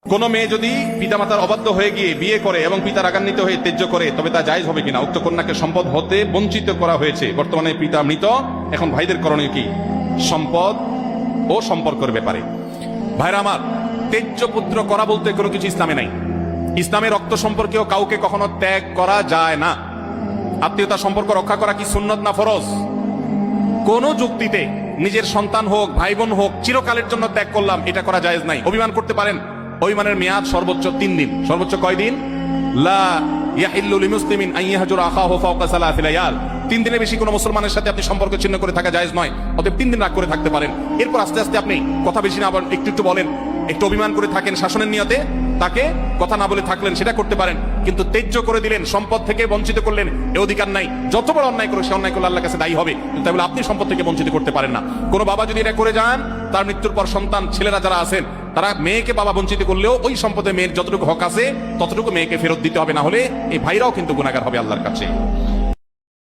কোন মেয়ে যদি পিতামাতার অবাধ্য হয়ে গিয়ে বিয়ে করে এবং পিতা রাগান্বিত হয়ে ত্যায্য করে, তবে তা জায়েজ হবে কিনা? উক্ত কন্যাকে সম্পদ হতে বঞ্চিত করা হয়েছে, বর্তমানে পিতা মৃত, এখন ভাইদের করণীয় কি সম্পদ ও সম্পর্কের ব্যাপারে? ভাইরা আমার, ত্যায্য পুত্র করা বলতে কোনো কিছু ইসলামে নাই। ইসলামে রক্ত সম্পর্কেও কাউকে কখনো ত্যাগ করা যায় না। আত্মীয়তা সম্পর্ক রক্ষা করা কি সুন্নত না ফরজ? কোন যুক্তিতে নিজের সন্তান হোক, ভাই বোন হোক, চিরকালের জন্য ত্যাগ করলাম, এটা করা জায়েজ নাই। অভিমান করতে পারেন, অভিমানের মেয়াদ সর্বোচ্চ 3 দিন। সর্বোচ্চ কয় দিন? লা ইয়াহিল্লু লিমুসলিমিন আন ইয়াহজুরা আখাহু ফাওকা সালাসি লায়াল। 3 দিনের বেশি কোনো মুসলমানের সাথে আপনি সম্পর্ক ছিন্ন করে থাকা জায়েজ নয়। অতএব 3 দিন রাগ করে থাকতে পারেন। এরপর আস্তে আস্তে আপনি কথা বেশি না, আবার একটু একটু বলেন, একটু অভিমান করে থাকেন শাসনের নিয়তে, তাকে কথা না বলে থাকলেন, সেটা করতে পারেন। কিন্তু ত্যায্য করে দিলেন, সম্পদ থেকে বঞ্চিত করলেন, এ অধিকার নাই। যত বড় অন্যায় করে সে অন্যায় করলে আল্লাহর কাছে দায়ী হবে, তাই বলে আপনি সম্পদ থেকে বঞ্চিত করতে পারেন না। কোন বাবা যদি এটা করে যান, তার মৃত্যুর পর সন্তান ছেলেরা যারা আছেন, তারা মেয়েকে বাবা বঞ্চিত করলেও ওই সম্পদে মেয়ের যতটুকু হক আছে ততটুকু মেয়েকে ফেরত দিতে হবে, না হলে এই ভাইরাও কিন্তু গুনাহগার হবে আল্লাহর কাছে।